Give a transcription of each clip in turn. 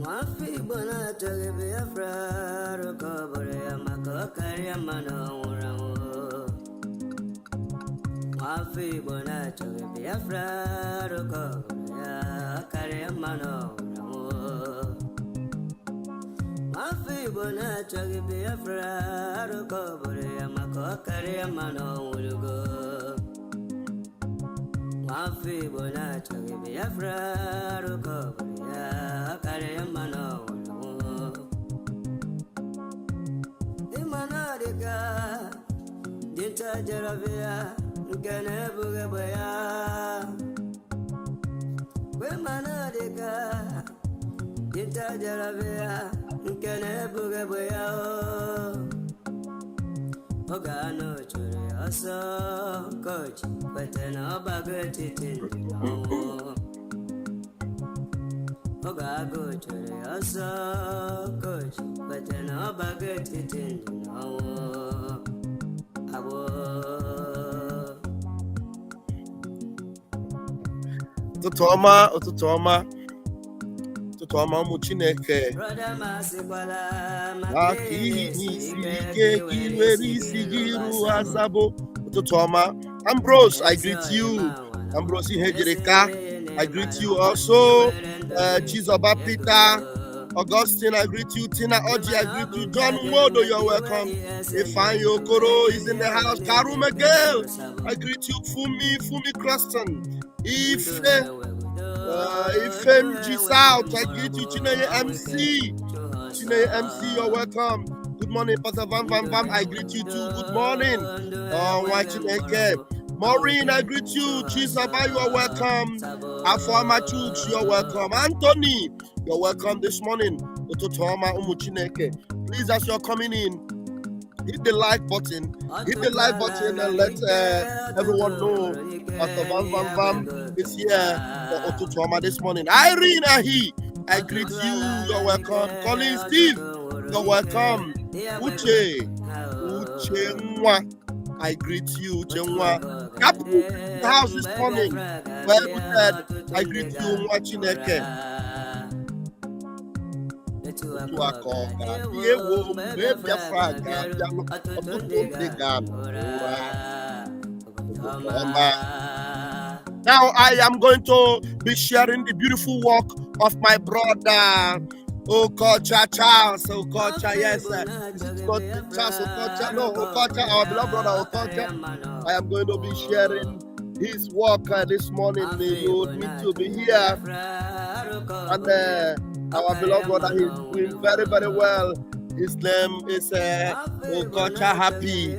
Mafibona toge Biafra rokobore amakokari amano uramo. Mafibona toge Biafra rokobore akari amano uramo. Mafibona toge Biafra rokobore amakokari amano urugo. Mafibona toge Biafra rokobore akari amano uramo. Imanadika dinta jaravia nkene bugabaya. Imanadika dinta jaravia nkene bugabaya. Ogano chure aso coach patena bagati tindino. Ogago chure aso coach patena bagati tindino. Abo Ututoma Muchineke. Ambrose, I greet you. Ambrose Hejireka, I greet you also. Chizoba Peter, Augustine, I greet you. Tina Oji, I greet you. John Modo, you're welcome. Ifan Yokoro is in the house. Karuma Girl, I greet you. Fumi Croston. Ifemji South, I greet you. Chineye MC, you're welcome. Good morning, Pastor Vam, I greet you too. Good morning. Chineke. Maureen, I greet you. Chisaba, you are welcome. Afama Chooks, you are welcome. Anthony, you're welcome this morning. Ototoma Umuchineke. Please, as you're coming in, hit the like button. Hit the like button and let everyone know Pastor Vam is here for Ototoma this morning. Irene Ahi, I greet you. You're welcome. Colin Steve, you're welcome. Uche Nwa, I greet you. Uche Nwa. Kapu, the house this morning. Well, we said, I greet you. Nwa Chineke. Now I am going to be sharing the beautiful work of my brother Okocha Charles. Okocha, yes, it's not Charles Okocha, no, Okocha, our beloved brother Okocha. I am going to be sharing his work this morning. You would need to be here, and our beloved brother, he's doing very, very well. His name is Okocha Happy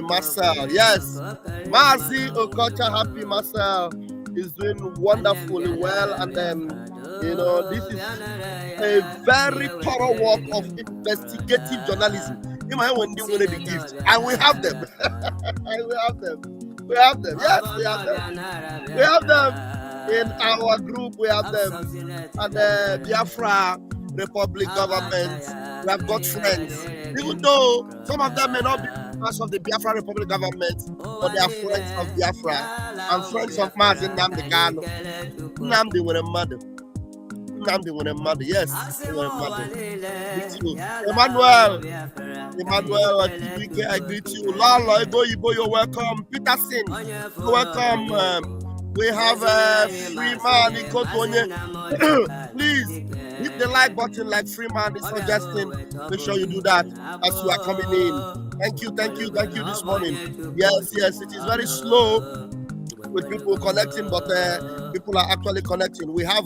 Marcel. Yes, Mazi Okocha Happy Marcel is doing wonderfully well, and this is a very thorough work of investigative journalism. You might want to win the gift, and we have them. We have them. Yes, we have them. We have them. In our group, we have them, and the Biafra Republic government. We have got friends, even though some of them may not be members of the Biafra Republic government, but they are friends of Biafra and friends of Mazin Nnamdi Kanu. Nnamdi with a mother. Yes, with a mother. Emmanuel, I greet you. Lala, Ibo, you're welcome. Peterson, you're welcome. We have Freeman Ikotonye. Please hit the like button like Freeman is suggesting. Make sure you do that as you are coming in. Thank you this morning. Yes, it is very slow with people connecting, but people are actually connecting. We have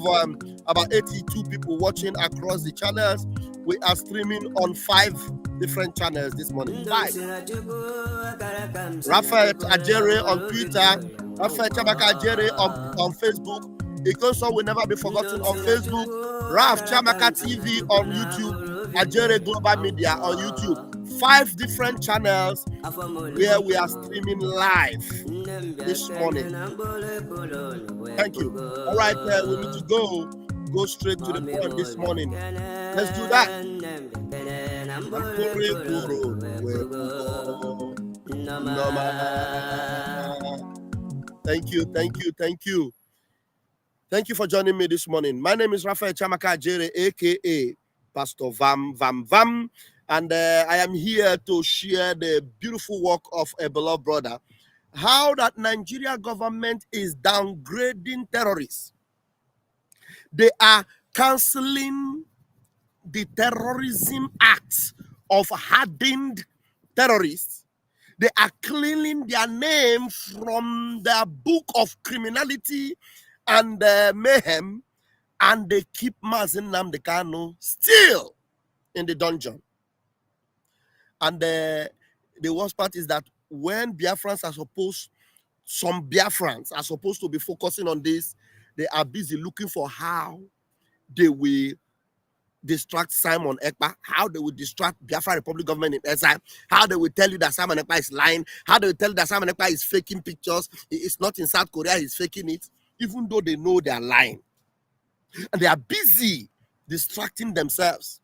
about 82 people watching across the channels. We are streaming on 5 different channels this morning. 5. Raphael Ajere on Twitter. Raphael Chamaka Ajere on Facebook. Ikoso will never be forgotten on Facebook. Raf Chamaka TV on YouTube. Ajere Global Media on YouTube. 5 different channels where we are streaming live this morning. Thank you. All right, we need to go straight to the point this morning. Let's do that. Thank you. Thank you for joining me this morning. My name is Raphael Chamaka Jere, aka Pastor Vam Vam Vam, and I am here to share the beautiful work of a beloved brother. How that Nigeria government is downgrading terrorists. They are canceling the terrorism acts of hardened terrorists. They are cleaning their name from their book of criminality and mayhem, and they keep Mazen Nnamdi Kanu still in the dungeon. And the worst part is that when some Biafrans are supposed to be focusing on this, they are busy looking for how they will distract Simon Ekpa, how they will distract Biafra Republic government in exile, how they will tell you that Simon Ekpa is lying, how they will tell you that Simon Ekpa is faking pictures, it's not in South Korea, he's faking it, even though they know they are lying. And they are busy distracting themselves.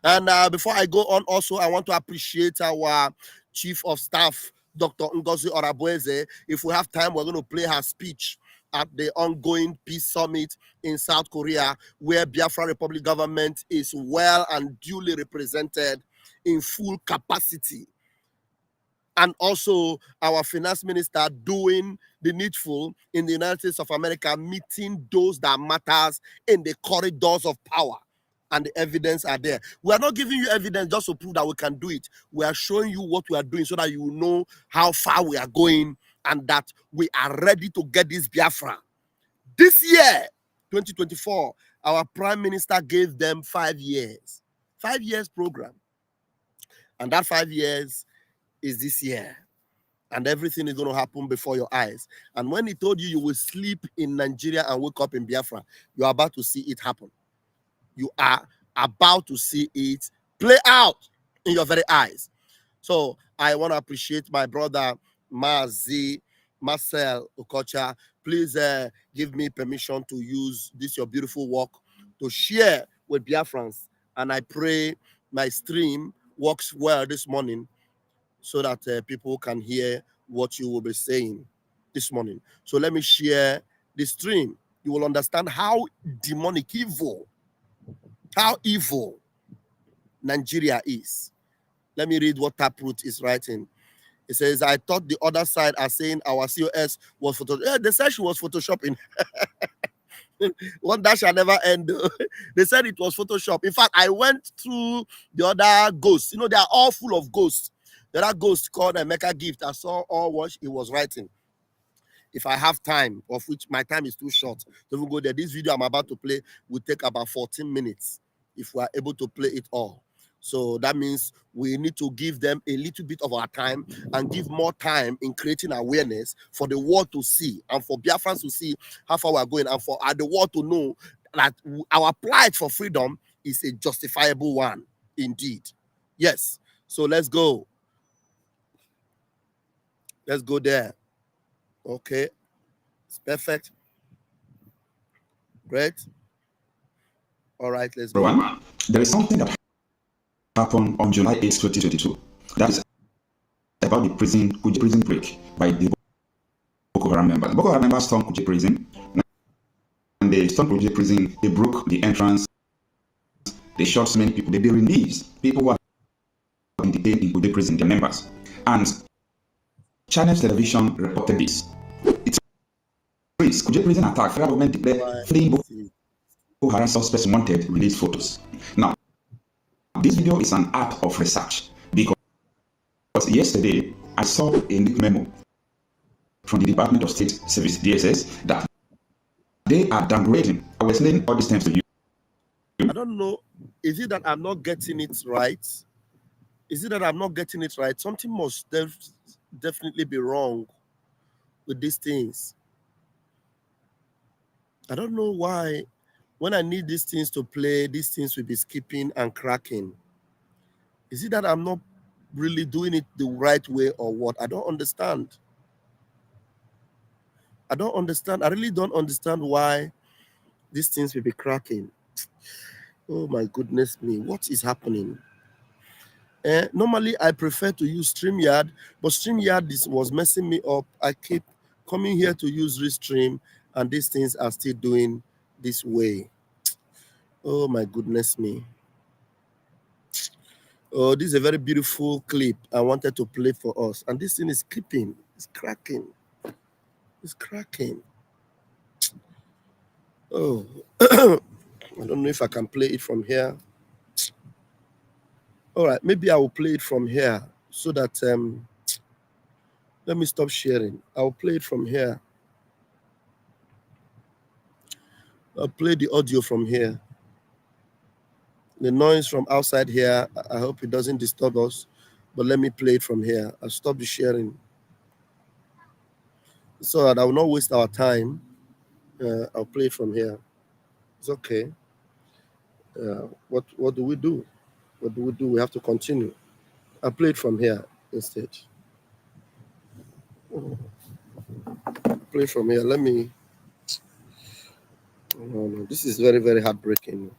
And before I go on, also, I want to appreciate our Chief of Staff, Dr. Ngozi Orabueze. If we have time, we're going to play her speech at the ongoing peace summit in South Korea, where Biafra Republic government is well and duly represented in full capacity. And also our finance minister doing the needful in the United States of America, meeting those that matters in the corridors of power. And the evidence are there. We are not giving you evidence just to prove that we can do it. We are showing you what we are doing so that you know how far we are going and that we are ready to get this Biafra. This year, 2024, our Prime Minister gave them 5 years. 5 years program. And that 5 years is this year. And everything is going to happen before your eyes. And when he told you will sleep in Nigeria and wake up in Biafra, you are about to see it happen. You are about to see it play out in your very eyes. So I want to appreciate my brother Marcel Okocha. Please give me permission to use this your beautiful work to share with Biafrans. And I pray my stream works well this morning so that people can hear what you will be saying this morning. So let me share the stream. You will understand how demonic how evil Nigeria is. Let me read what Taproot is writing. It says, I thought the other side are saying our COS was Photoshop. Yeah, they said she was Photoshopping. One that shall never end. They said it was Photoshop. In fact, I went through the other ghosts. You know, they are all full of ghosts. There are ghosts called MNK Gift. I saw all what he was writing. If I have time, of which my time is too short, so we'll go there. This video I'm about to play will take about 14 minutes if we are able to play it all. So that means we need to give them a little bit of our time and give more time in creating awareness for the world to see and for Biafrans to see how far we are going and for the world to know that our plight for freedom is a justifiable one indeed. Yes. So let's go. Let's go there. Okay. It's perfect. Great. All right, let's go. Everyone, there is something that happened on July 8, 2022. That is about the Kuje prison break by the Boko Haram members. Boko Haram members stormed Kuje prison. And they stormed Kuje prison. They broke the entrance. They shot so many people. They released people who are detained in Kuje prison, their members. And Channels Television reported this. It's Kuje prison attack. Federal government declared fleeing Boko Haram suspects wanted release photos. Now, this video is an act of research because yesterday I saw a leaked memo from the Department of State Service (DSS) that they are downgrading. I was explaining all these things to you. I don't know. Is it that I'm not getting it right? Is it that I'm not getting it right? Something must definitely be wrong with these things. I don't know why. When I need these things to play, these things will be skipping and cracking. Is it that I'm not really doing it the right way or what? I don't understand. I don't understand. I really don't understand why these things will be cracking. Oh my goodness me. What is happening? Normally, I prefer to use StreamYard, but StreamYard was messing me up. I keep coming here to use Restream, and these things are still doing this way. Oh my goodness me. Oh, this is a very beautiful clip I wanted to play for us, and this thing is creeping. It's cracking. It's cracking. Oh, I don't know if I can play it from here. All right, maybe I will play it from here so that let me stop sharing. I'll play it from here. I'll play the audio from here. The noise from outside here, I hope it doesn't disturb us, but let me play it from here. I'll stop the sharing so that I will not waste our time. I'll play it from here. It's okay. What do we do? What do we do? We have to continue. I'll play it from here instead. Play it from here. Let me. No, this is very, very heartbreaking.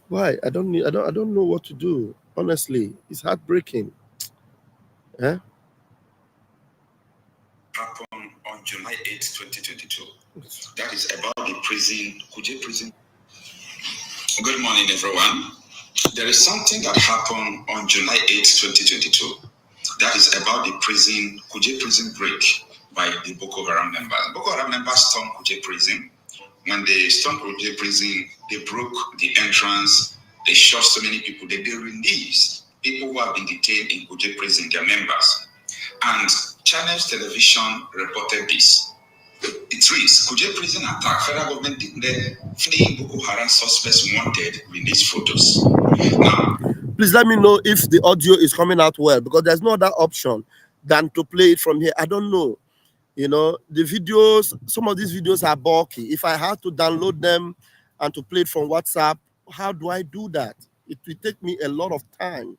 Why? I don't know what to do. Honestly, it's heartbreaking. Huh? Happened on July 8, 2022. That is about the Kuje prison. Good morning, everyone. There is something that happened on July 8, 2022. That is about the Kuje prison break by the Boko Haram members. Boko Haram members stormed Kuje prison. When they stormed Kuje prison, they broke the entrance. They shot so many people. They released people who have been detained in Kuje prison, their members. And Channels Television reported this. It reads, Kuje prison attack. Federal government declared fleeing Boko Haram suspects wanted. Release photos. Now, please let me know if the audio is coming out well, because there's no other option than to play it from here. I don't know. You know, the videos, some of these videos are bulky. If I had to download them and to play it from WhatsApp, how do I do that? It will take me a lot of time.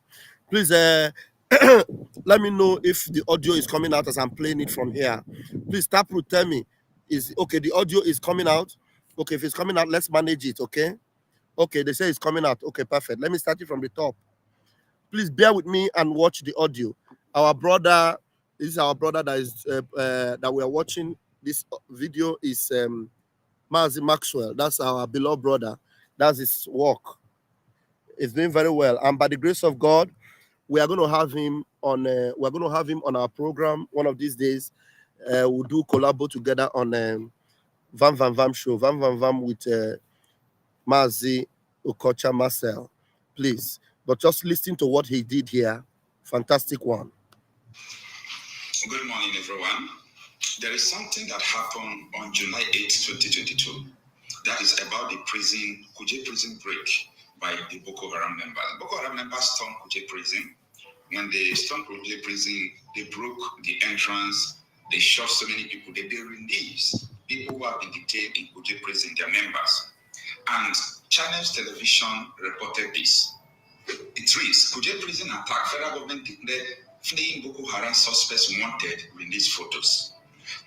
Please let me know if the audio is coming out as I'm playing it from here. Please Taproot, tell me, is okay, the audio is coming out? Okay, if it's coming out, let's manage it, okay? Okay, they say it's coming out. Okay, perfect. Let me start it from the top. Please bear with me and watch the audio. Our brother, this is our brother that is that we are watching this video is Mazi Maxwell. That's our beloved brother. That's his work. It's doing very well, and by the grace of God, we are going to have him on. We're going to have him on our program one of these days. We'll do collabo together on Vam Vam Vam show. Vam Vam Vam with Mazi Okocha Marcel, please. But just listen to what he did here. Fantastic one. Good morning, everyone. There is something that happened on July 8, 2022. That is about the Kuje prison break by the Boko Haram members. Boko Haram members stormed Kuje prison. When they stormed Kuje prison, they broke the entrance. They shot so many people. They released people who have been detained in Kuje prison, their members. And Channels Television reported this. It reads, Kuje prison attack. Federal government declared fleeing Boko Haram suspects wanted. Release photos.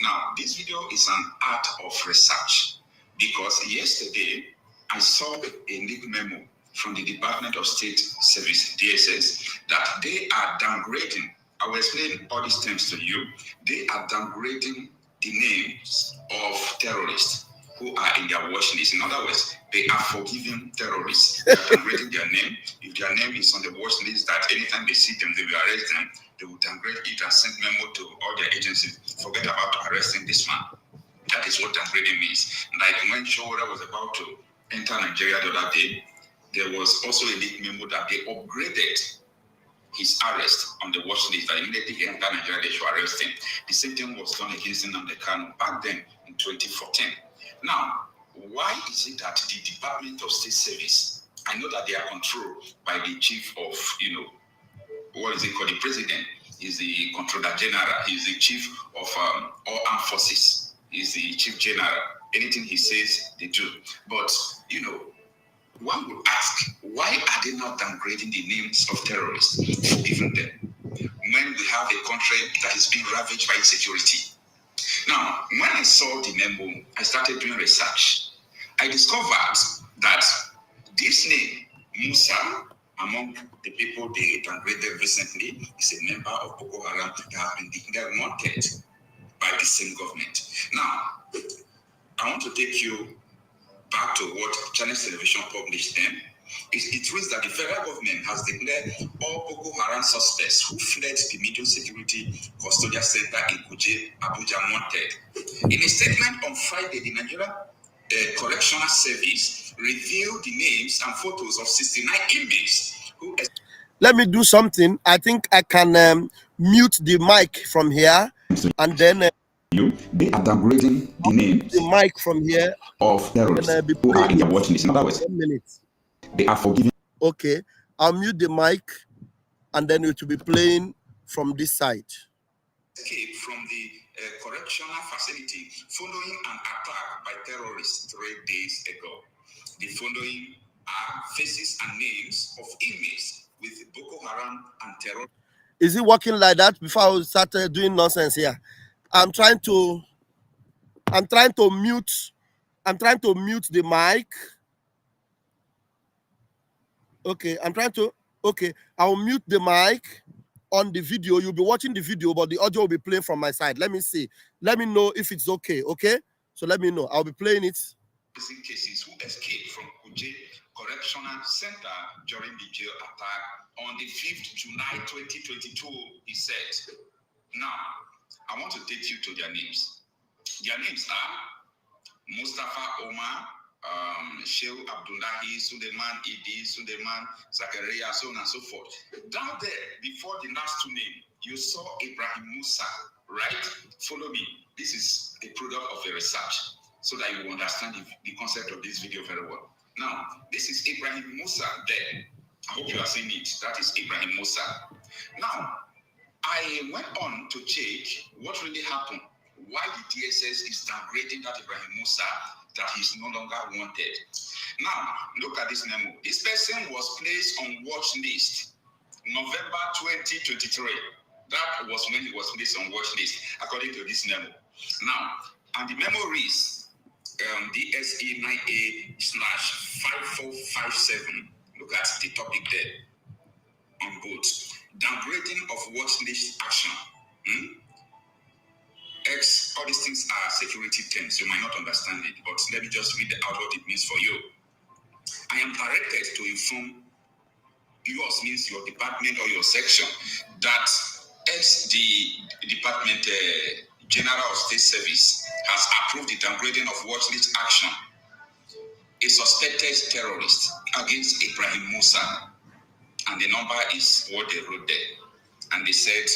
Now, this video is an art of research, because yesterday I saw a leaked memo from the Department of State Service, DSS, that they are downgrading. I will explain all these terms to you. They are downgrading the names of terrorists who are in their watch list. In other words, they are forgiving terrorists. They are downgrading their name. If their name is on the watch list, that anytime they see them, they will arrest them. They will downgrade it and send memo to all their agencies. Forget about arresting this man. That is what downgrading means. Like when Showora was about to enter Nigeria the other day, there was also a leaked memo that they upgraded his arrest on the watch list. That immediately he entered Nigeria, they should arrest him. The same thing was done against him on the Kano back then in 2014. Now, why is it that the Department of State Service, I know that they are controlled by the chief of, what is it called? The president is the controller general. He's the chief of all armed forces. He's the chief general. Anything he says, they do. But, one would ask, why are they not downgrading the names of terrorists, forgiving them, when we have a country that is being ravaged by insecurity? Now, when I saw the memo, I started doing research. I discovered that this name, Musa among the people they downgraded recently is a member of Boko Haram that have been declared wanted by the same government. Now, I want to take you back to what Channels Television published then. It reads that the federal government has declared all Boko Haram suspects who fled the medium security custodial center in Kuje, Abuja, wanted. In a statement on Friday, the Nigerian Correctional Service revealed the names and photos of 69 inmates who... Let me do something. I think I can mute the mic from here, and then they are downgrading the names, the mic from here of terrorists who are in their watch list. In other words, 1 minute. They are forgiving. Okay, I'll mute the mic, and then it will be playing from this side. Escape from the correctional facility following an attack by terrorists 3 days ago. The following are faces and names of inmates with Boko Haram and terror. Is it working like that? Before I start doing nonsense here, I'm trying to mute the mic. Okay, I'll mute the mic on the video. You'll be watching the video, but the audio will be playing from my side. Let me see. Let me know if it's okay. Okay, so let me know. I'll be playing it. Cases who escaped from Kuje Correctional Center during the jail attack on the 5th July 2022, he said. Now, I want to take you to their names. Their names are Mustafa Omar, Sheikh Abdullahi, Suleiman, Idi, Suleiman, Zakaria, so on and so forth. Down there, before the last two names, you saw Ibrahim Musa, right? Follow me. This is a product of a research, so that you will understand the concept of this video very well. Now, this is Ibrahim Musa there. I hope you are seeing it. That is Ibrahim Musa. Now, I went on to check what really happened. Why the DSS is downgrading that Ibrahim Musa, that he's no longer wanted. Now, look at this memo. This person was placed on watch list November 2023. That was when he was placed on watch list, according to this memo. Now, and the memo reads, DSE 9A/5457. Look at the topic there on both. Downgrading of watch list action. All these things are security terms. You might not understand it, but let me just read out what it means for you. I am directed to inform, yours means your department or your section, that the Department General of State Service has approved the downgrading of watchlist action. A suspected terrorist against Ibrahim Musa, and the number is what they wrote there. And they said,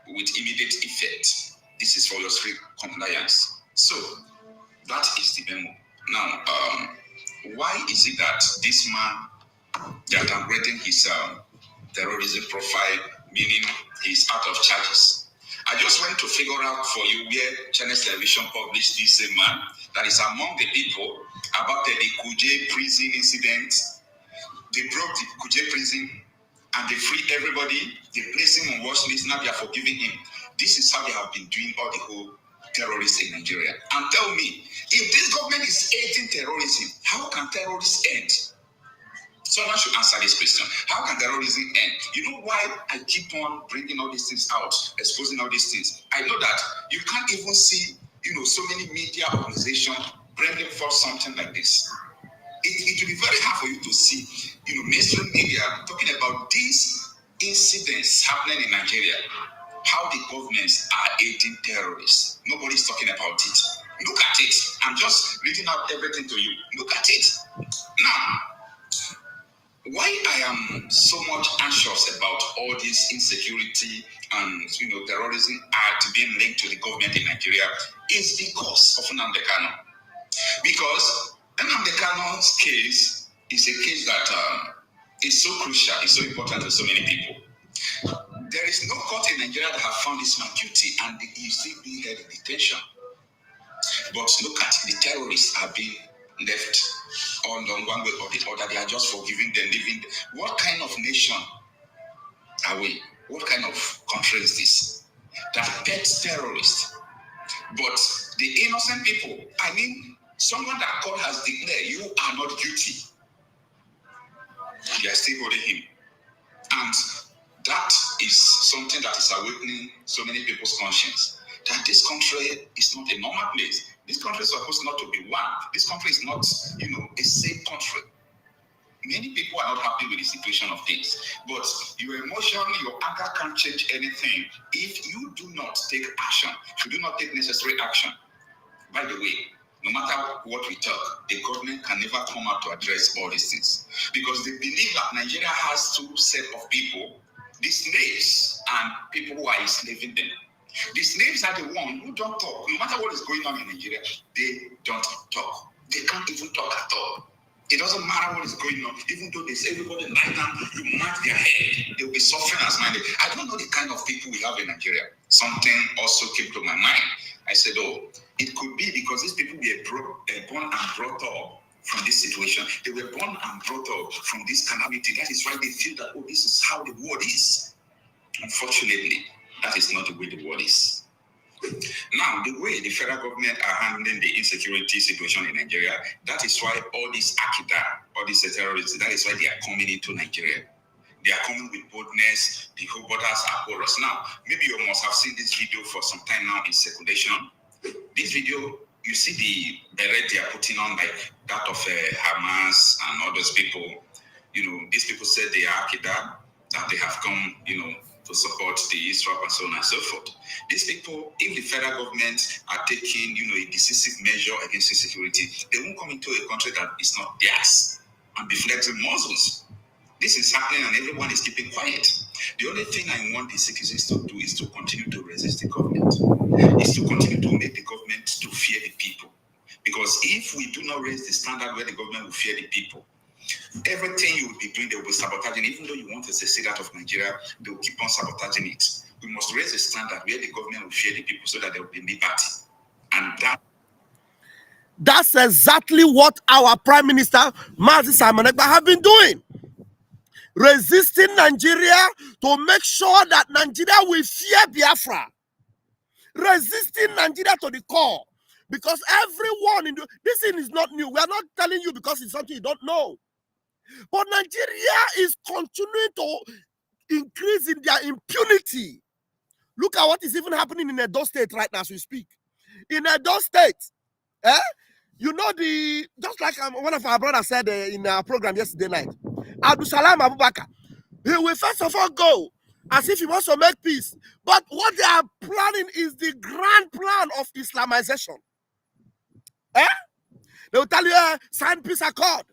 with immediate effect, this is for your strict compliance. So that is the memo. Now, why is it that this man, they are downgrading his terrorism profile, meaning he's out of charges? I just went to figure out for you where Channels Television published this man that is among the people about the Kuje prison incident. They broke the Kuje prison and they freed everybody. They placed him on watch list. Now they are forgiving him. This is how they have been doing all the whole terrorists in Nigeria. And tell me, if this government is aiding terrorism, how can terrorists end? Someone should answer this question. How can terrorism end? You know why I keep on bringing all these things out, exposing all these things? I know that you can't even see, so many media organizations bringing forth something like this. It will be very hard for you to see, mainstream media talking about these incidents happening in Nigeria, how the governments are aiding terrorists. Nobody's talking about it. Look at it. I'm just reading out everything to you. Look at it. Now, why I am so much anxious about all this insecurity and terrorism act being linked to the government in Nigeria is because of Nnamdi Kanu. Because Nnamdi Kanu's case is a case that is so crucial, is so important to so many people. There is no court in Nigeria that have found this man guilty and he is still being held in detention. But look at the terrorists are being left on one way or the other. They are just forgiving them, living. What kind of nation are we? What kind of country is this that pets terrorists? But the innocent people, someone that court has declared you are not guilty. They are still holding him. And that is something that is awakening so many people's conscience, that this country is not a normal place. This country is supposed not to be one. This country is not, a safe country. Many people are not happy with the situation of things, but your emotion, your anger can't change anything if you do not take action. If you do not take necessary action. By the way, no matter what we talk, the government can never come out to address all these things, because they believe that Nigeria has two sets of people: the slaves and people who are enslaving them. The slaves are the ones who don't talk. No matter what is going on in Nigeria, they don't talk. They can't even talk at all. It doesn't matter what is going on, even though they say everybody lie down, you mark their head, they'll be suffering as minded. I don't know the kind of people we have in Nigeria. Something also came to my mind. I said, it could be because these people were born and brought up from this situation. They were born and brought up from this calamity. That is why they feel that, this is how the world is. Unfortunately, that is not the way the world is. Now, the way the federal government are handling the insecurity situation in Nigeria, that is why all these Akita, all these terrorists, that is why they are coming into Nigeria. They are coming with boldness. The whole borders are porous. Now, maybe you must have seen this video for some time now in circulation. This video, you see the beret they are putting on, like that of Hamas and all those people. These people said they are Akita, that they have come, to support the Israel and so on and so forth. These people, if the federal government are taking, a decisive measure against insecurity, they won't come into a country that is not theirs and be flexing muscles. This is happening and everyone is keeping quiet. The only thing I want the citizens to do is to continue to resist the government. Is to continue to make the government to fear the people. Because if we do not raise the standard where the government will fear the people, everything you will be doing, they will be sabotaging. Even though you want to secede out of Nigeria, they will keep on sabotaging it. We must raise a standard where the government will fear the people so that there will be liberty. And that's exactly what our Prime Minister, Mazi Simon Ekpa, have been doing. Resisting Nigeria to make sure that Nigeria will fear Biafra. Resisting Nigeria to the core. Because everyone this thing is not new. We are not telling you because it's something you don't know. But Nigeria is continuing to increase in their impunity. Look at what is even happening in Edo State right now as we speak. In Edo State, just like one of our brothers said in our program yesterday night, Abdul Salam Abubakar, he will first of all go as if he wants to make peace. But what they are planning is the grand plan of Islamization. They will tell you, sign peace accord.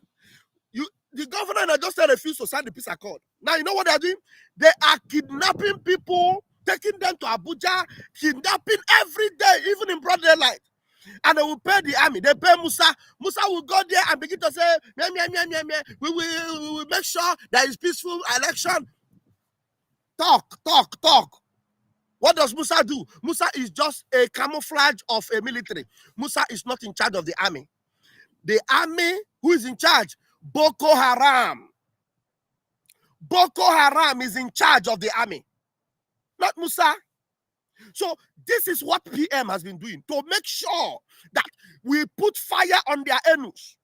The governor and just refused to sign the peace accord. Now, you know what they're doing? They are kidnapping people, taking them to Abuja, kidnapping every day, even in broad daylight. And they will pay the army. They pay Musa. Musa will go there and begin to say, we will make sure there is peaceful election. Talk. What does Musa do? Musa is just a camouflage of a military. Musa is not in charge of the army. The army, who is in charge? Boko Haram. Boko Haram is in charge of the army, not Musa. So this is what PM has been doing to make sure that we put fire on their anus.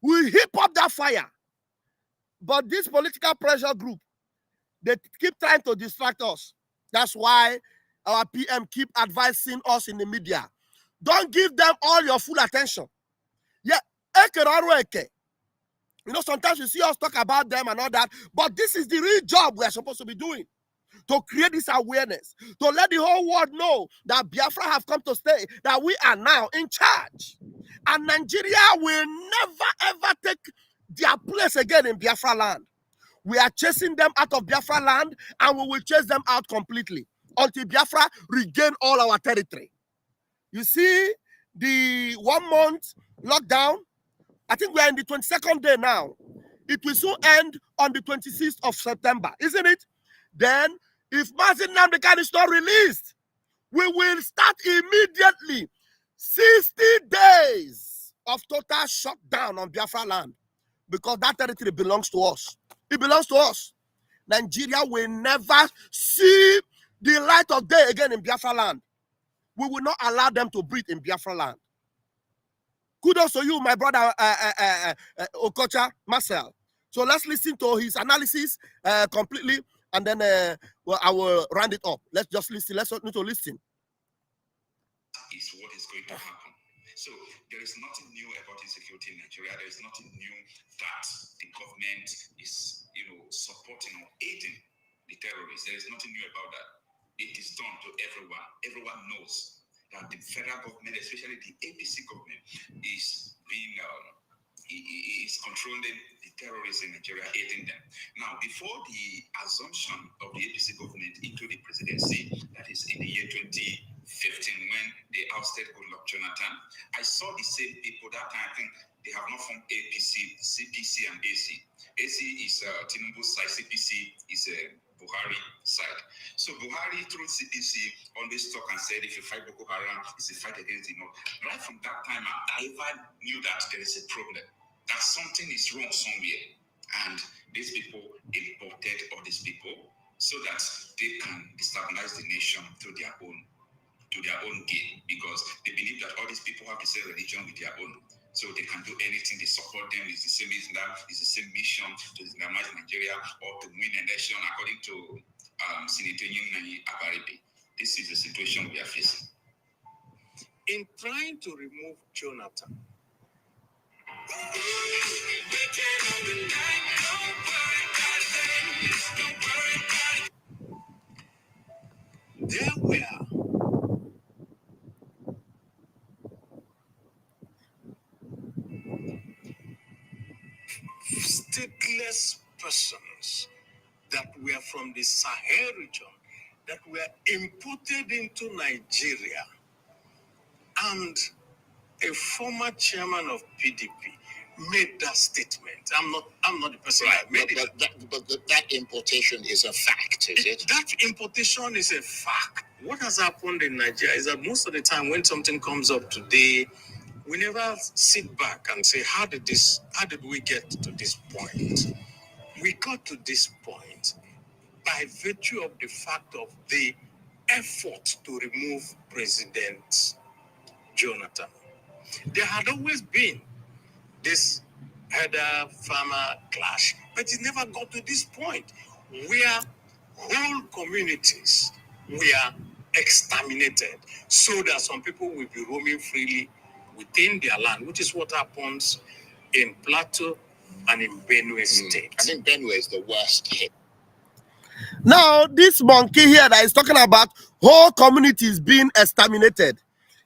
We heap up that fire. But this political pressure group, they keep trying to distract us. That's why our PM keep advising us in the media. Don't give them all your full attention. Yeah, sometimes you see us talk about them and all that, but this is the real job we are supposed to be doing. To create this awareness, to let the whole world know that Biafra have come to stay, that we are now in charge. And Nigeria will never ever take their place again in Biafra land. We are chasing them out of Biafra land, and we will chase them out completely until Biafra regain all our territory. You see, the 1 month lockdown, I think we are in the 22nd day now. It will soon end on the 26th of September, isn't it? Then, if Mazi Nnamdi Kanu is not released, we will start immediately 60 days of total shutdown on Biafra land, because that territory belongs to us. It belongs to us. Nigeria will never see the light of day again in Biafra land. We will not allow them to breathe in Biafra land. Kudos to you, my brother Okocha Marcel. So let's listen to his analysis completely, and then I will round it up. Let's just listen. Let's need to listen. Is what is going to happen. So there is nothing new about insecurity in Nigeria. There is nothing new that the government is, supporting or aiding the terrorists. There is nothing new about that. It is done to everyone. Everyone knows that the federal government, especially the APC government, is being is controlling the terrorists in Nigeria, aiding them. Now, before the assumption of the APC government into the presidency, that is in the year 2015, when they ousted Goodluck Jonathan, I saw the same people that time. I think they have not formed APC, CPC, and AC. AC is Tinubu's side, CPC is Buhari side. So Buhari, through CPC, always talk and said, if you fight Boko Haram, it's a fight against the North. Right from that time, I ever knew that there is a problem, that something is wrong somewhere. And these people imported all these people so that they can destabilize the nation through their own gain, because they believe that all these people have the same religion with their own. So they can do anything, they support them, it's the same Islam, it's the same mission to Islamize Nigeria or to win election according to Senator Yunani Abaribe. This is the situation we are facing. In trying to remove Jonathan, there were stateless persons that were from the Sahel region that were imported into Nigeria, and a former chairman of PDP made that statement. I'm not the person that made it. But that importation is a fact, is it? That importation is a fact. What has happened in Nigeria is that most of the time when something comes up today, we never sit back and say, how did we get to this point? We got to this point by virtue of the fact of the effort to remove President Jonathan. There had always been this herder-farmer clash, but it never got to this point where whole communities were exterminated so that some people will be roaming freely within their land, which is what happens in Plateau and in Benue State. I think Benue is the worst hit. Now, this monkey here that is talking about whole communities being exterminated,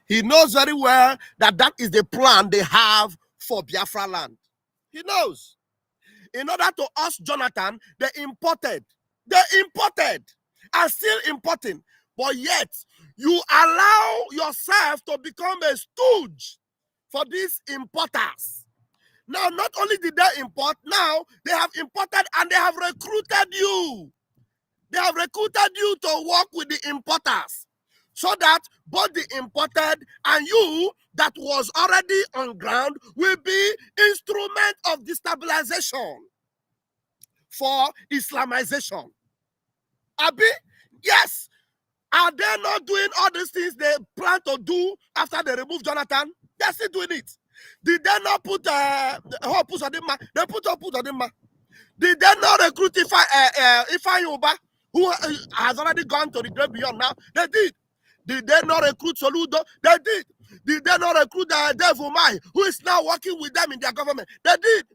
he knows very well that that is the plan they have for Biafra land. He knows. In order to us, Jonathan, they imported and still importing. But yet, you allow yourself to become a stooge for these importers. Now, not only did they import, now they have imported and they have recruited you. They have recruited you to work with the importers, so that both the imported and you that was already on ground will be instrument of destabilization for Islamization. Abi, yes. Are they not doing all these things they plan to do after they remove Jonathan? They're still doing it. Did they not put Hope Uzodinma? They put Hope Uzodinma. Did they not recruit Ifeanyi Uba, who has already gone to the great beyond now? They did. Did they not recruit Soludo? They did. Did they not recruit Dave Umai, who is now working with them in their government? They did.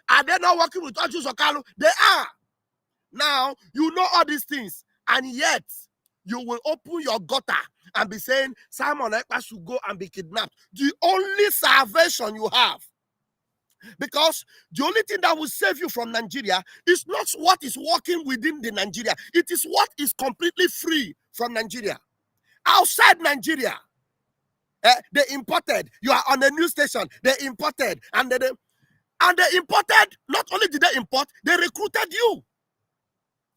Are they not working with Oju Sokalu? They are. Now, you know all these things, and yet you will open your gutter and be saying Simon Ekpa should go and be kidnapped. The only salvation you have, because the only thing that will save you from Nigeria is not what is working within the Nigeria. It is what is completely free from Nigeria. Outside Nigeria, they imported. You are on a news station. They imported, and they imported. Not only did they import, they recruited you.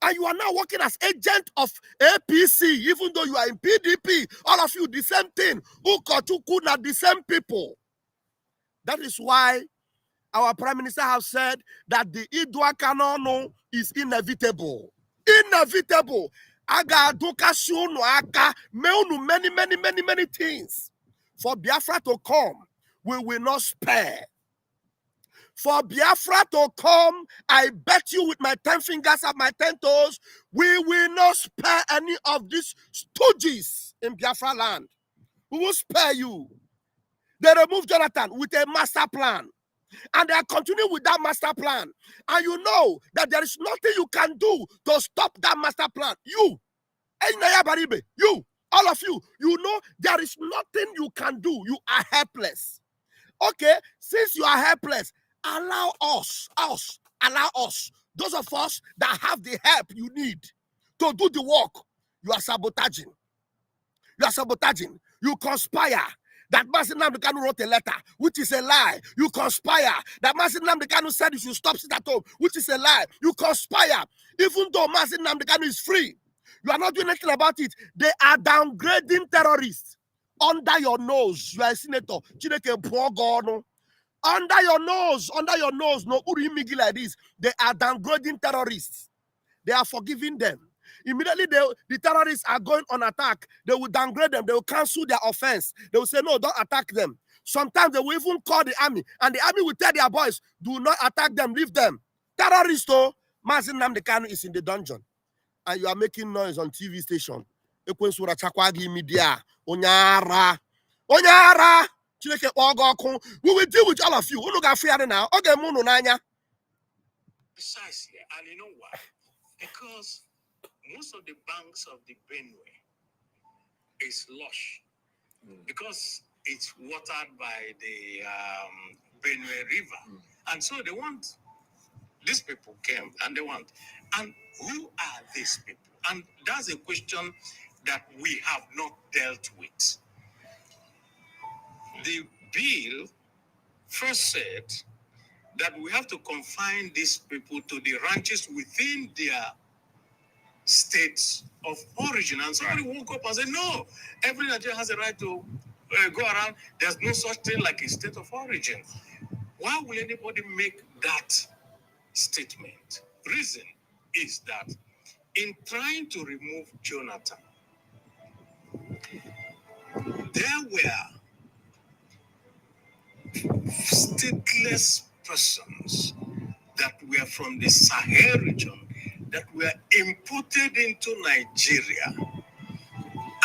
And you are now working as agent of APC, even though you are in PDP. All of you, the same thing. Ukotukuna, the same people. That is why our Prime Minister has said that the Idua Kanono is inevitable. Inevitable. Aga Duka Shunu Aka, many things. For Biafra to come, we will not spare. For Biafra to come, I bet you with my 10 fingers and my 10 toes, we will not spare any of these stooges in Biafra land. We will spare you. They removed Jonathan with a master plan. And they are continuing with that master plan. And you know that there is nothing you can do to stop that master plan. You, all of you, you know there is nothing you can do. You are helpless. Okay, since you are helpless, allow us, those of us that have the help you need to do the work. You are sabotaging. You conspire. That Mazi Nnamdi Kanu wrote a letter, which is a lie. You conspire. That Mazi Nnamdi Kanu said you should stop sit at home, which is a lie. You conspire. Even though Mazi Nnamdi Kanu is free, you are not doing anything about it. They are downgrading terrorists under your nose. You are a senator. Under your nose, no urimigi like this. They are downgrading terrorists. They are forgiving them. Immediately, the terrorists are going on attack. They will downgrade them. They will cancel their offense. They will say, no, don't attack them. Sometimes they will even call the army. And the army will tell their boys, do not attack them, leave them. Terrorists, though, Mazi Nnamdi Kanu is in the dungeon. And you are making noise on TV station. Media. Onyara. We will deal with all of you. Precisely. And you know why? Because most of the banks of the Benue is lush because it's watered by the Benue River. And so they want, these people came and they want. And who are these people? And that's a question that we have not dealt with. The bill first said that we have to confine these people to the ranches within their states of origin. And somebody woke up and said, no, every Nigerian has a right to go around. There's no such thing like a state of origin. Why will anybody make that statement? Reason is that in trying to remove Jonathan, there were stateless persons that were from the Sahel region that were imported into Nigeria,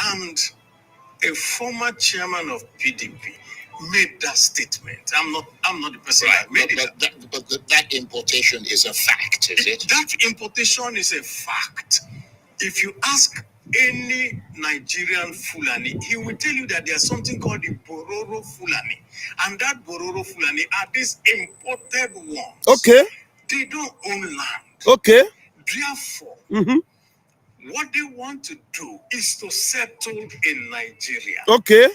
and a former chairman of PDP made that statement. I'm not the person that made it. But that importation is a fact, is it? That importation is a fact. If you ask any Nigerian Fulani, he will tell you that there's something called the Bororo Fulani. And that Bororo Fulani are these imported ones. Okay. They don't own land. Okay. Therefore, what they want to do is to settle in Nigeria. Okay.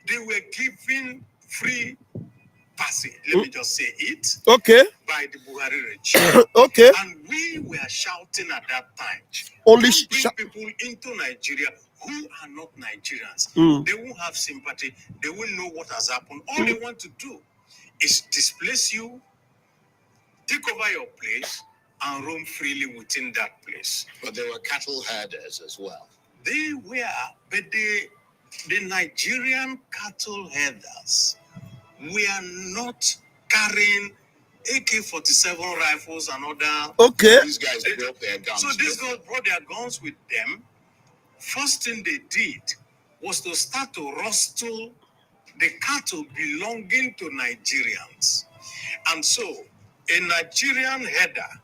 They were given free passage, let me just say it, okay, by the Buhari regime. Okay. And we were shouting at that time, only bring people into Nigeria who are not Nigerians. They won't have sympathy. They won't know what has happened. All they want to do is displace you, take over your place, and roam freely within that place. But there were cattle herders as well. They were, but the Nigerian cattle herders were not carrying AK-47 rifles and other. Okay. These guys brought their guns. So these guys brought their guns with them. First thing they did was to start to rustle the cattle belonging to Nigerians. And so a Nigerian herder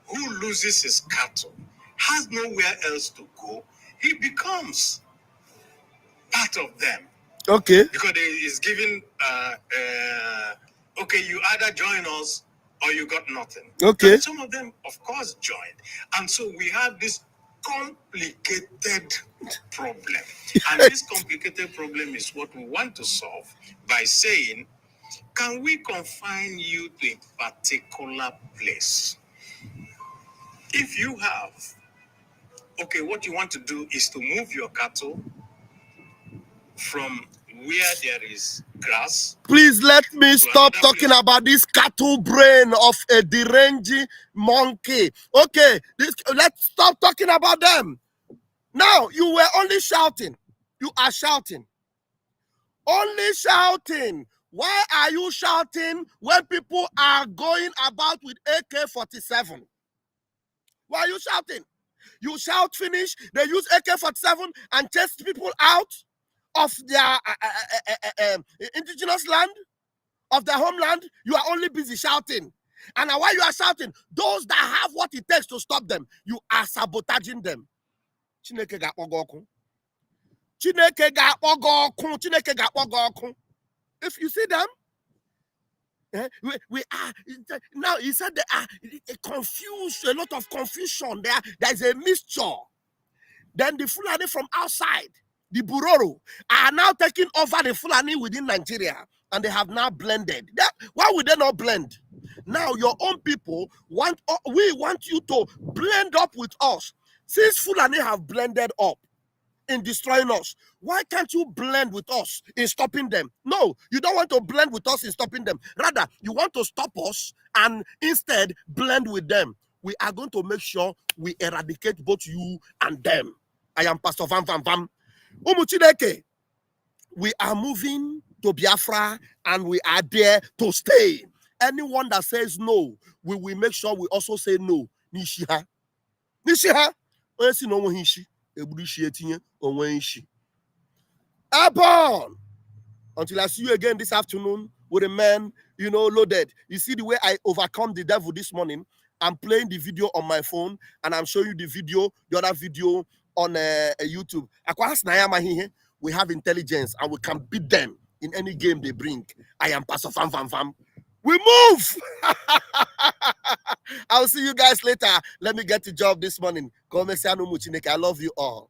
who loses his cattle has nowhere else to go. He becomes part of them. Okay. Because he is given, okay, you either join us or you got nothing. Okay. And some of them, of course, joined. And so we have this complicated problem. And this complicated problem is what we want to solve by saying, can we confine you to a particular place? If you have, okay, what you want to do is to move your cattle from where there is grass. Please let me stop talking about this cattle brain of a deranged monkey. Okay, let's stop talking about them. Now, you were only shouting. You are shouting. Only shouting. Why are you shouting when people are going about with AK-47? Why are you shouting? You shout finish, they use AK-47 and chase people out of their indigenous land, of their homeland. You are only busy shouting. And while you are shouting, those that have what it takes to stop them, you are sabotaging them. Chineke ga-akpọga ọkụ. Chineke ga-akpọga ọkụ. Chineke ga-akpọga ọkụ. If you see them, we are now. He said there are confused, a lot of confusion. There's a mixture. Then the Fulani from outside, the Buroro, are now taking over the Fulani within Nigeria, and they have now blended. Why would they not blend? Now your own people we want you to blend up with us. Since Fulani have blended up in destroying us, why can't you blend with us in stopping them? No, you don't want to blend with us in stopping them. Rather, you want to stop us and instead blend with them. We are going to make sure we eradicate both you and them. I am Pastor Vam Vam Vam. Umuchineke, we are moving to Biafra and we are there to stay. Anyone that says no, we will make sure we also say no. Nishiha. Nishiha. Upon until I see you again this afternoon with a man, loaded. You see the way I overcome the devil this morning. I'm playing the video on my phone and I'm showing you the other video on YouTube. We have intelligence and we can beat them in any game they bring. I am Pastor Fam Fam Fam. We move. I'll see you guys later. Let me get the job this morning. I love you all.